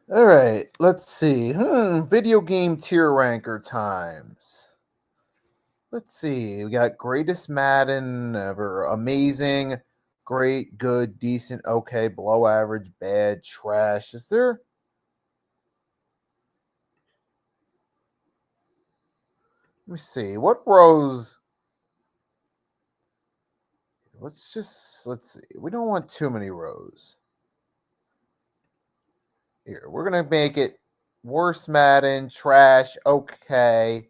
All right, let's see. Video game tier ranker times. Let's see. We got greatest Madden ever, amazing, great, good, decent, okay, below average, bad, trash. Is there? Let me see. What rows? Let's see. We don't want too many rows. Here, we're gonna make it worst Madden, trash, okay.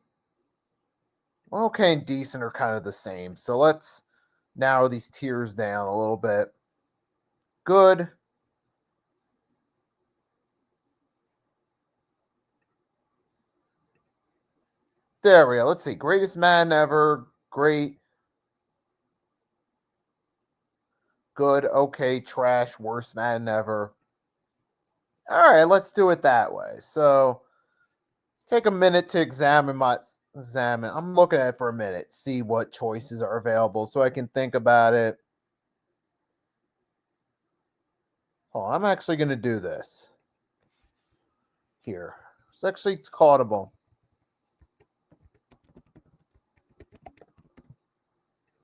Well, okay and decent are kind of the same. So let's narrow these tiers down a little bit. Good. There we go. Let's see. Greatest Madden ever. Great. Good. Okay. Trash. Worst Madden ever. All right. Let's do it that way. So take a minute to examine. I'm looking at it for a minute. See what choices are available so I can think about it. Oh, I'm actually going to do this here. It's callable.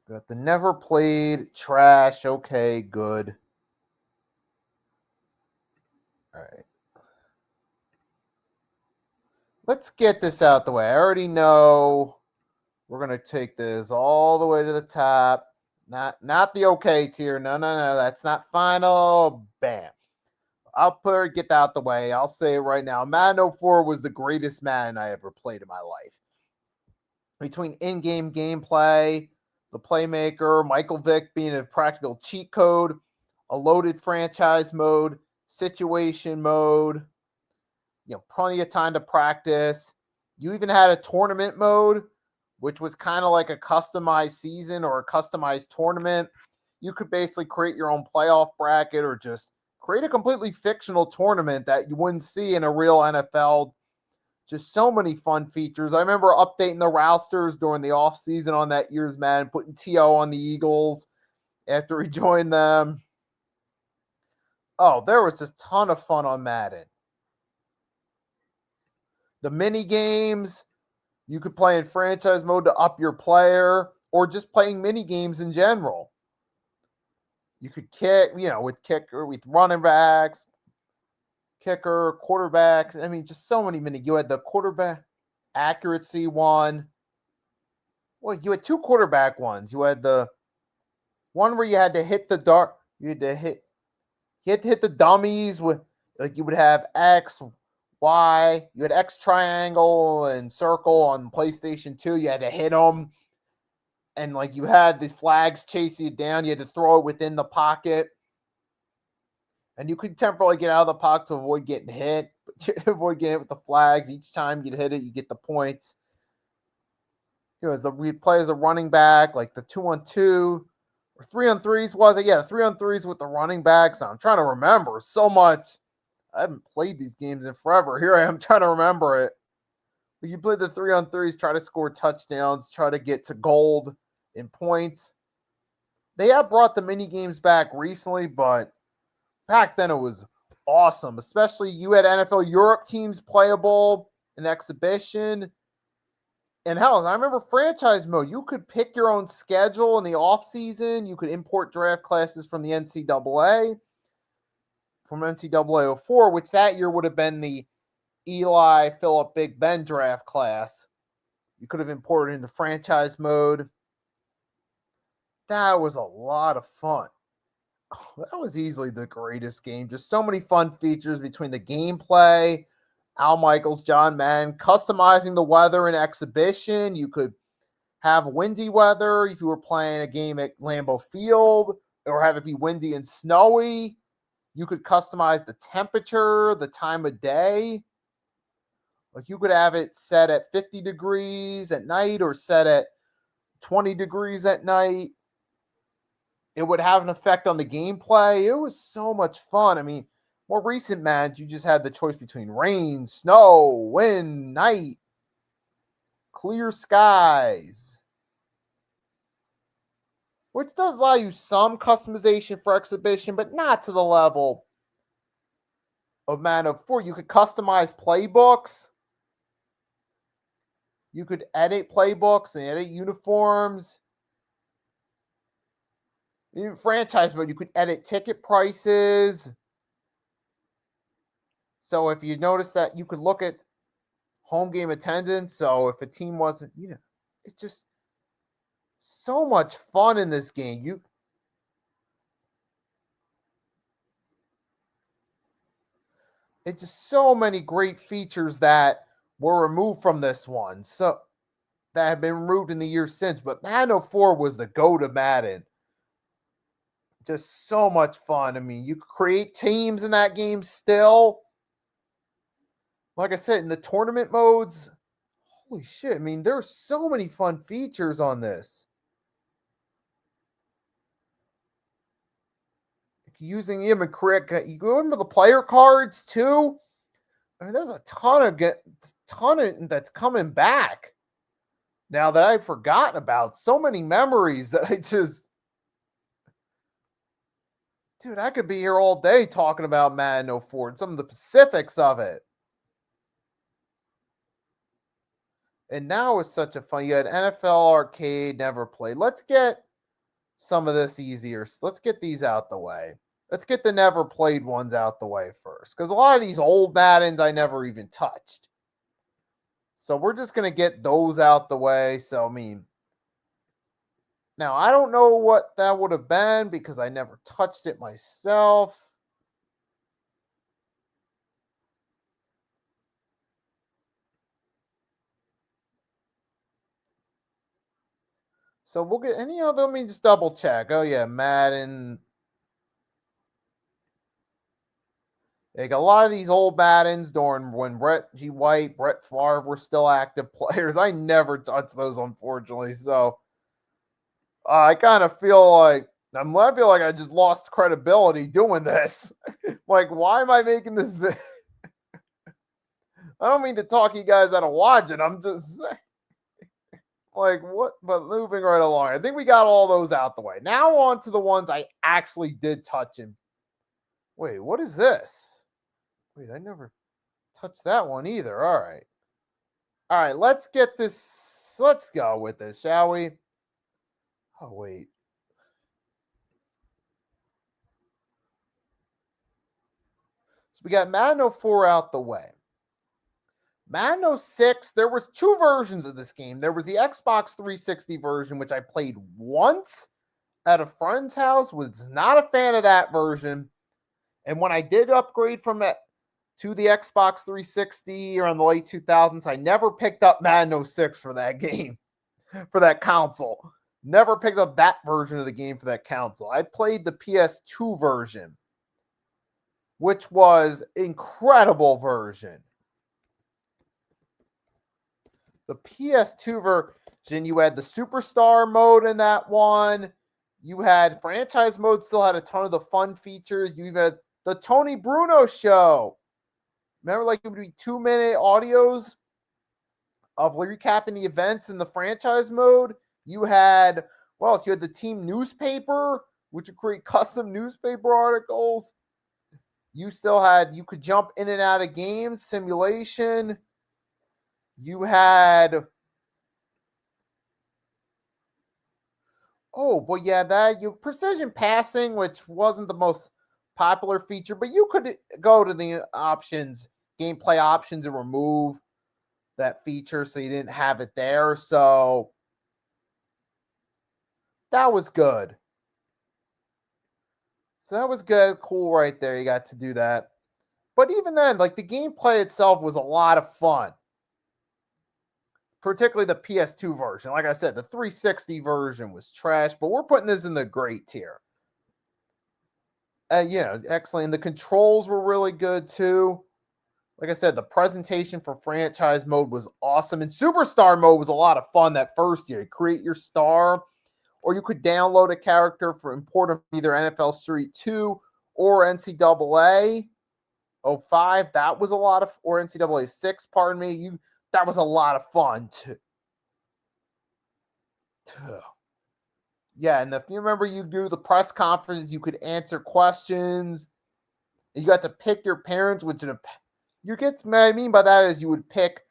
Got the never played, trash, okay, good. All right. Let's get this out the way. I already know we're going to take this all the way to the top. Not the okay tier. No. That's not final. Bam. Get that out the way. I'll say it right now. Madden 04 was the greatest Madden I ever played in my life. Between in-game gameplay, the playmaker, Michael Vick being a practical cheat code, a loaded franchise mode, situation mode, plenty of time to practice. You even had a tournament mode, which was kind of like a customized season or a customized tournament. You could basically create your own playoff bracket or just create a completely fictional tournament that you wouldn't see in a real NFL. Just so many fun features. I remember updating the rosters during the offseason on that year's Madden, putting T.O. on the Eagles after he joined them. Oh, there was just a ton of fun on Madden. The mini games, you could play in franchise mode to up your player or just playing mini games in general. You could kick, with kicker, with running backs, kicker, quarterbacks. I mean, just so many mini. You had the quarterback accuracy one. Well, you had two quarterback ones. You had the one where you had to hit the dart. You had to hit the dummies with, like, you would have X, Y. You had X triangle and circle on PlayStation 2. You had to hit them. And, like, you had the flags chase you down. You had to throw it within the pocket. And you could temporarily get out of the pocket to avoid getting hit. Avoid getting hit with the flags. Each time you'd hit it, you get the points. As we play as a running back, like the 2-on-2 or 3-on-3s, was it? Yeah, 3-on-3s with the running backs. I'm trying to remember so much. I haven't played these games in forever. Here I am trying to remember it. But you play the 3-on-3s, try to score touchdowns, try to get to gold in points. They have brought the mini games back recently, but back then it was awesome. Especially you had NFL Europe teams playable in exhibition. And hell, I remember franchise mode. You could pick your own schedule in the off season. You could import draft classes from the NCAA, from NCAA 04, which that year would have been the Eli, Phillip, Big Ben draft class. You could have imported into franchise mode. That was a lot of fun. That was easily the greatest game. Just so many fun features between the gameplay, Al Michaels, John Madden, customizing the weather in exhibition. You could have windy weather if you were playing a game at Lambeau Field, or have it be windy and snowy. You could customize the temperature, the time of day. Like, you could have it set at 50 degrees at night or set at 20 degrees at night. It would have an effect on the gameplay. It was so much fun. I mean, more recent Mads, you just had the choice between rain, snow, wind, night, clear skies, which does allow you some customization for exhibition, but not to the level of Madden 04, you could customize playbooks. You could edit playbooks and edit uniforms. In franchise mode, you could edit ticket prices. So if you notice that, you could look at home game attendance. So if a team wasn't, it's just so much fun in this game. It's just so many great features that were removed from this one. So that have been removed in the years since. But Madden 04 was the go-to Madden. Just so much fun. I mean, you create teams in that game still. Like I said, in the tournament modes, holy shit. I mean, there's so many fun features on this. Using him and correct, you go into the player cards too. I mean, there's a ton of that's coming back now that I've forgotten about. So many memories that dude, I could be here all day talking about Madden 04 and some of the specifics of it. And now it's such a fun. You had NFL Arcade, never played. Let's get some of this easier. Let's get these out the way. Let's get the never played ones out the way first. Because a lot of these old Maddens I never even touched. So we're just going to get those out the way. So, I mean, now I don't know what that would have been because I never touched it myself. So we'll get any other. Let me just double check. Oh, yeah, Madden. Like a lot of these old Maddens during when Brett G. White, Brett Favre were still active players. I never touched those, unfortunately. So I kind of feel like I just lost credibility doing this. Like, why am I making this video? I don't mean to talk you guys out of watching. I'm just saying. Like, what? But moving right along. I think we got all those out the way. Now on to the ones I actually did touch him. Wait, what is this? Wait, I never touched that one either. All right. All right, let's get this. Let's go with this, shall we? Oh, wait. So we got Madden 04 out the way. Madden 06, there was two versions of this game. There was the Xbox 360 version, which I played once at a friend's house. Was not a fan of that version. And when I did upgrade from it to the Xbox 360 around the late 2000s, I never picked up Madden 06 for that game, for that console. Never picked up that version of the game for that console. I played the PS2 version, which was incredible version. The PS2 version, you had the Superstar mode in that one. You had franchise mode, still had a ton of the fun features. You had the Tony Bruno show. Remember, like, it would be 2-minute audios of recapping the events in the franchise mode. You had, well, so you had the team newspaper, which would create custom newspaper articles. You could jump in and out of games, simulation. You had, precision passing, which wasn't the most popular feature, but you could go to the options, gameplay options, and remove that feature so you didn't have it there. So that was good. So that was good. Cool right there. You got to do that. But even then, like, the gameplay itself was a lot of fun. Particularly the PS2 version. Like I said, the 360 version was trash, but we're putting this in the great tier. Excellent. And the controls were really good too. Like I said, the presentation for franchise mode was awesome. And Superstar mode was a lot of fun that first year. You create your star, or you could download a character for import from either NFL Street 2 or NCAA 05. That was a lot of, or NCAA 6, pardon me. That was a lot of fun too. Yeah, and if you remember, you do the press conference, you could answer questions. You got to pick your parents, which you get. What I mean by that is you could pick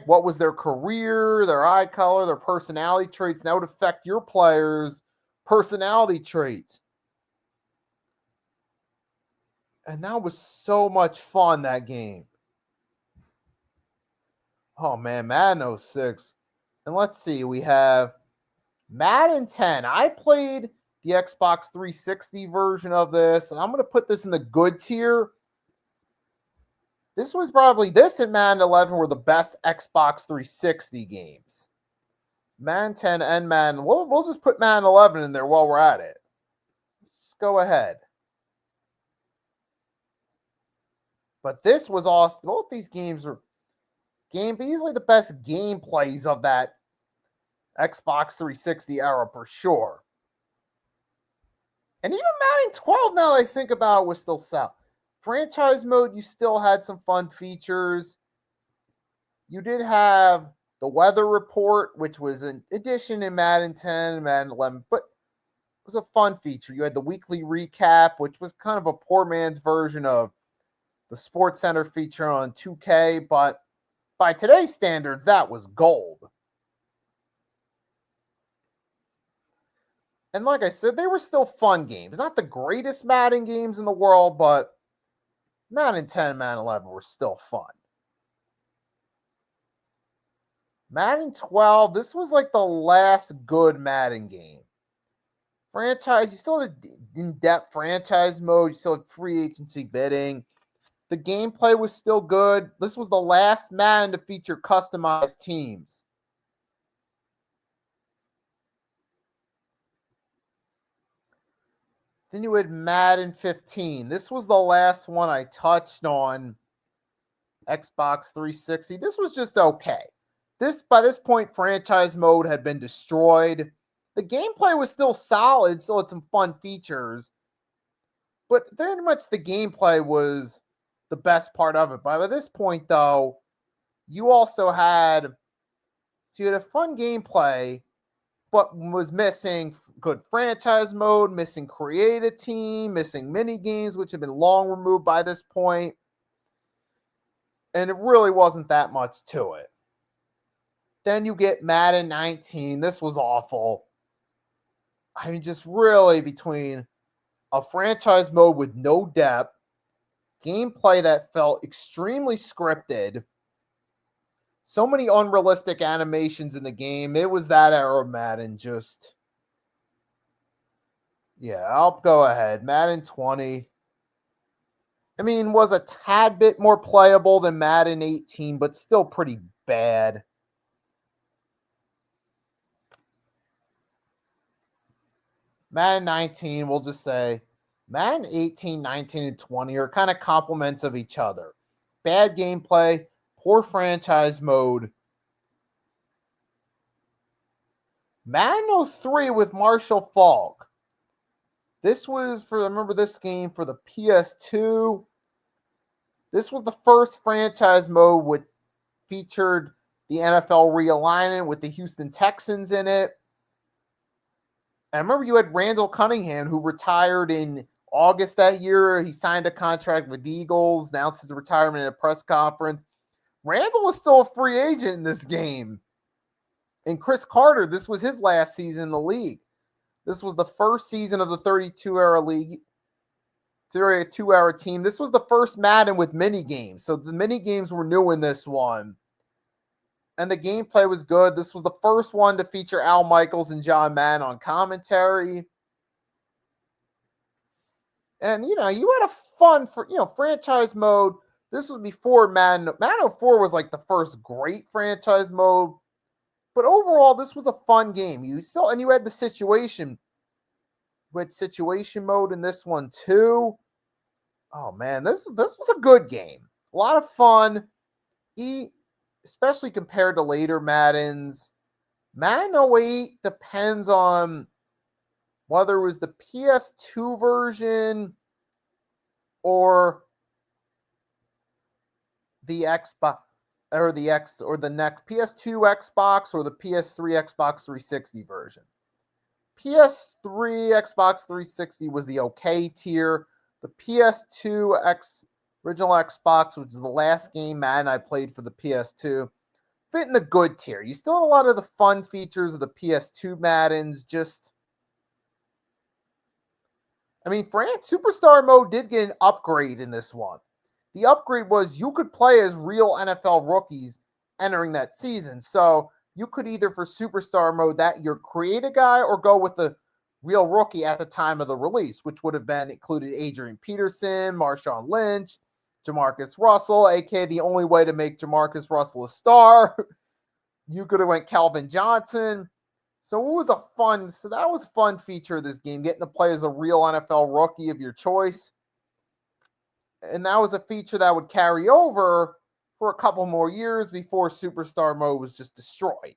what was their career, their eye color, their personality traits, and that would affect your players' personality traits. And that was so much fun, that game. Oh, man, Madden 06. And let's see, we have Madden 10. I played the Xbox 360 version of this, and I'm going to put this in the good tier. This and Madden 11 were the best Xbox 360 games. Madden 10 and Madden. We'll just put Madden 11 in there while we're at it. Let's go ahead. But this was awesome. Both these games were easily the best gameplays of that Xbox 360 era for sure. And even Madden 12, now that I think about it, was still solid. Franchise mode, you still had some fun features. You did have the weather report, which was an addition in Madden 10 and Madden 11, but it was a fun feature. You had the weekly recap, which was kind of a poor man's version of the Sports Center feature on 2K, but by today's standards, that was gold. And like I said, they were still fun games. Not the greatest Madden games in the world, but Madden 10 and Madden 11 were still fun. Madden 12, this was like the last good Madden game. Franchise, you still had in-depth franchise mode. You still had free agency bidding. The gameplay was still good. This was the last Madden to feature customized teams. Then you had Madden 15. This was the last one I touched on Xbox 360. This was just okay. By this point, franchise mode had been destroyed. The gameplay was still solid, still had some fun features. But very much the gameplay was the best part of it. By this point, though, you had a fun gameplay, but was missing good franchise mode, missing create a team, missing mini games, which have been long removed by this point. And it really wasn't that much to it. Then you get Madden 19. This was awful. I mean, just really between a franchise mode with no depth, gameplay that felt extremely scripted, so many unrealistic animations in the game. It was that era of Madden. I'll go ahead. Madden 20. I mean, was a tad bit more playable than Madden 18, but still pretty bad. Madden 19, we'll just say Madden 18, 19, and 20 are kind of complements of each other. Bad gameplay, poor franchise mode. Madden 03 with Marshall Faulk. This was remember this game for the PS2. This was the first franchise mode which featured the NFL realignment with the Houston Texans in it. I remember you had Randall Cunningham, who retired in August that year. He signed a contract with the Eagles, announced his retirement at a press conference. Randall was still a free agent in this game. And Chris Carter, this was his last season in the league. This was the first season of the 32-era league, 32-era team. This was the first Madden with mini games. So the mini games were new in this one. And the gameplay was good. This was the first one to feature Al Michaels and John Madden on commentary. And, you had a fun, franchise mode. This was before Madden. Madden 04 was like the first great franchise mode. But overall, this was a fun game. You had the situation. With situation mode in this one too. Oh man, this was a good game. A lot of fun. Especially compared to later Maddens. Madden 08 depends on whether it was the PS2 version or the Xbox or the next PS2 Xbox or the PS3 Xbox 360 version. PS3 Xbox 360 was the okay tier. The original Xbox, which is the last game Madden I played for the PS2, fit in the good tier. You still have a lot of the fun features of the PS2 Maddens. Superstar mode did get an upgrade in this one. The upgrade was you could play as real NFL rookies entering that season. So you could either, for Superstar mode, that you're create a guy or go with the real rookie at the time of the release, which would have been included Adrian Peterson, Marshawn Lynch, Jamarcus Russell, aka the only way to make Jamarcus Russell a star. You could have went Calvin Johnson. So that was a fun feature of this game, getting to play as a real NFL rookie of your choice. And that was a feature that would carry over for a couple more years before Superstar mode was just destroyed.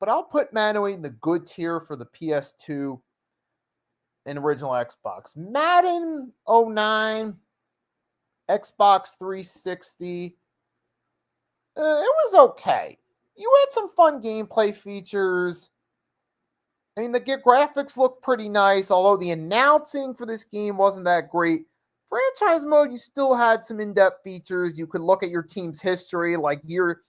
But I'll put Madden in the good tier for the PS2 and original Xbox. Madden 09, Xbox 360, it was okay. You had some fun gameplay features. I mean, the graphics looked pretty nice, although the announcing for this game wasn't that great. Franchise mode, you still had some in-depth features. You could look at your team's history, like year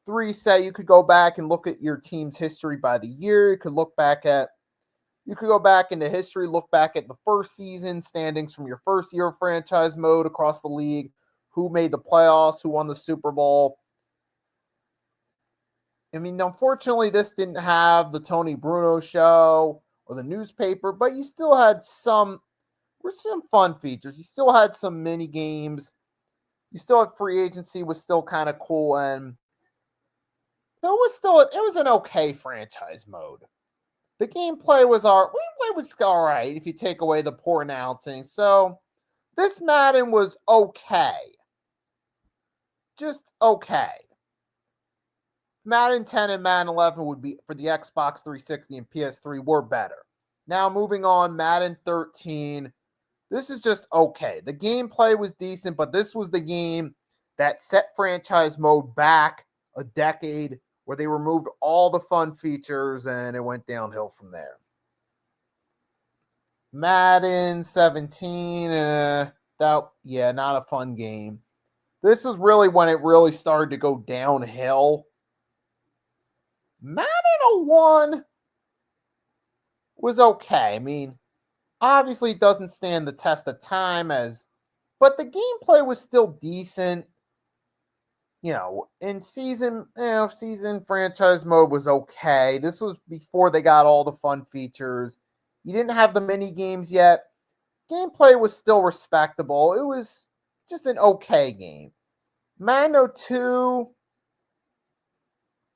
3, say you could go back and look at your team's history by the year. You could go back into history, look back at the first season, standings from your first year of franchise mode across the league, who made the playoffs, who won the Super Bowl. I mean, unfortunately, this didn't have the Tony Bruno show or the newspaper, but you still had some fun features. You still had some mini games. You still had free agency, was still kind of cool, and it was an okay franchise mode. The gameplay was all right if you take away the poor announcing. So this Madden was okay. Just okay. Madden 10 and Madden 11 would be, for the Xbox 360 and PS3, were better. Now moving on, Madden 13. This is just okay. The gameplay was decent, but this was the game that set franchise mode back a decade, where they removed all the fun features and it went downhill from there. Madden 17, not a fun game. This is really when it really started to go downhill. Madden 01 was okay. I mean, obviously it doesn't stand the test of time but the gameplay was still decent. In season franchise mode was okay. This was before they got all the fun features. You didn't have the mini games yet. Gameplay was still respectable. It was just an okay game. Madden 02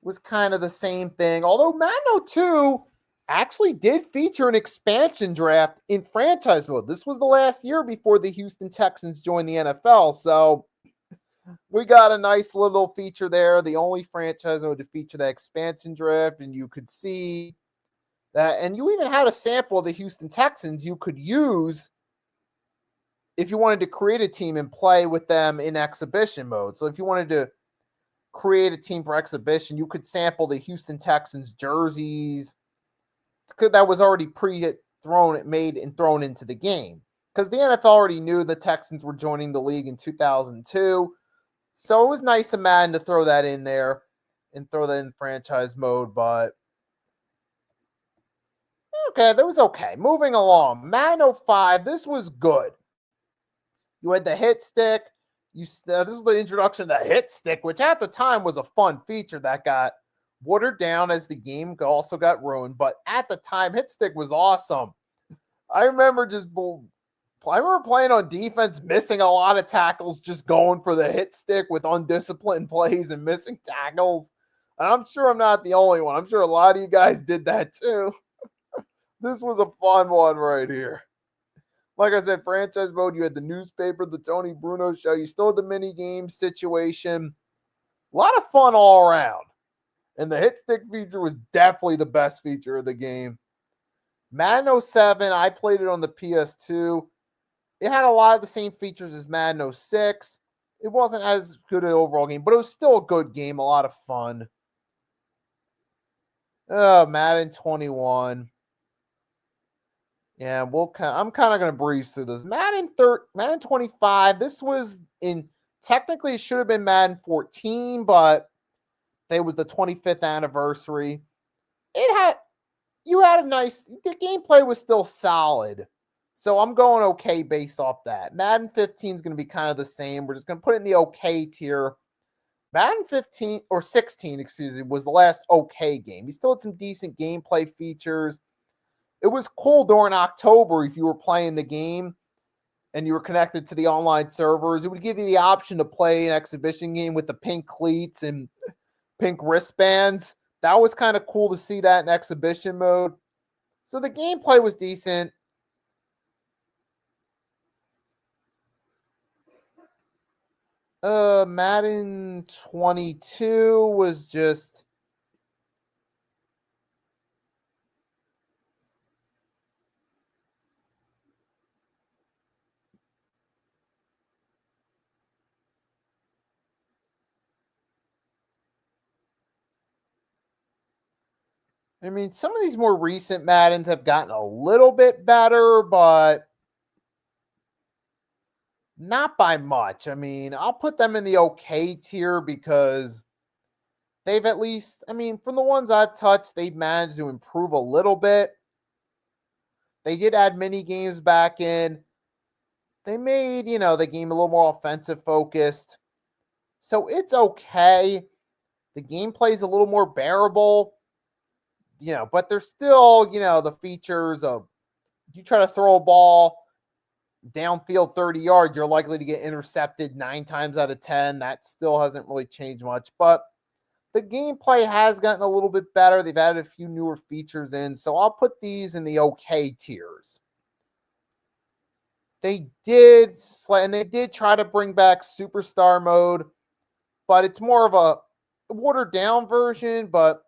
was kind of the same thing, although Madden 02 actually did feature an expansion draft in franchise mode. This was the last year before the Houston Texans joined the NFL, so we got a nice little feature there. The only franchise mode to feature that expansion draft, and you could see that, and you even had a sample of the Houston Texans you could use if you wanted to create a team and play with them in exhibition mode. So if you wanted to create a team for exhibition, you could sample the Houston Texans jerseys that was already made and thrown into the game, because the NFL already knew the Texans were joining the league in 2002. So it was nice of Madden to throw that in there and throw that in franchise mode, but okay, that was okay. Moving along, Madden 05, this was good. You had the hit stick. This is the introduction to the hit stick, which at the time was a fun feature that got watered down as the game also got ruined. But at the time, hit stick was awesome. I remember playing on defense, missing a lot of tackles, just going for the hit stick with undisciplined plays and missing tackles. And I'm sure I'm not the only one. I'm sure a lot of you guys did that too. This was a fun one right here. Like I said, franchise mode, you had the newspaper, the Tony Bruno show. You still had the mini game situation. A lot of fun all around. And the hit stick feature was definitely the best feature of the game. Madden 07, I played it on the PS2. It had a lot of the same features as Madden 06. It wasn't as good an overall game, but it was still a good game, a lot of fun. Madden 21. Yeah, I'm kind of going to breeze through this. Madden 25. This was in technically it should have been Madden 14, but it was the 25th anniversary. It had you had a nice the gameplay was still solid. So I'm going okay based off that. Madden 15 is going to be kind of the same. We're just going to put it in the okay tier. Madden 15 or 16, excuse me, was the last okay game. He still had some decent gameplay features. It was cool during October if you were playing the game and you were connected to the online servers. It would give you the option to play an exhibition game with the pink cleats and pink wristbands. That was kind of cool to see that in exhibition mode. So the gameplay was decent. Madden 22 was just I mean, some of these more recent Maddens have gotten a little bit better, but not by much. I mean, I'll put them in the okay tier because they've at least, I mean, from the ones I've touched, they've managed to improve a little bit. They did add mini games back in. They made, the game a little more offensive focused. So it's okay. The gameplay's a little more bearable, but there's still, the features of you try to throw a ball downfield 30 yards, you're likely to get intercepted 9 times out of 10. That still hasn't really changed much, but the gameplay has gotten a little bit better. They've added a few newer features in, so I'll put these in the okay tiers. They did try to bring back Superstar mode, but it's more of a watered down version, but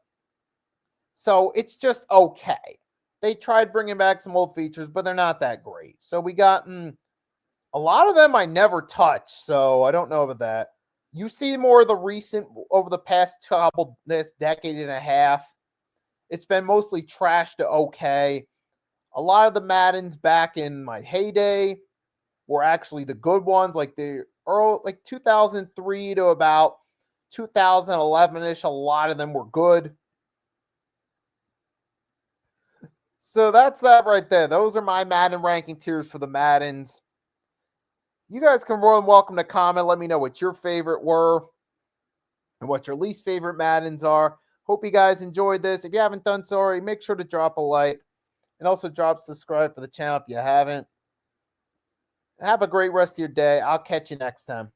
so it's just okay. They tried bringing back some old features, but they're not that great. So we got a lot of them I never touched, so I don't know about that. You see more of the recent over the past this decade and a half. It's been mostly trash to okay. A lot of the Maddens back in my heyday were actually the good ones, like the early, like 2003 to about 2011-ish. A lot of them were good. So that's that right there. Those are my Madden ranking tiers for the Maddens. You guys can more than welcome to comment. Let me know what your favorite were and what your least favorite Maddens are. Hope you guys enjoyed this. If you haven't done so already, make sure to drop a like and also drop subscribe for the channel if you haven't. Have a great rest of your day. I'll catch you next time.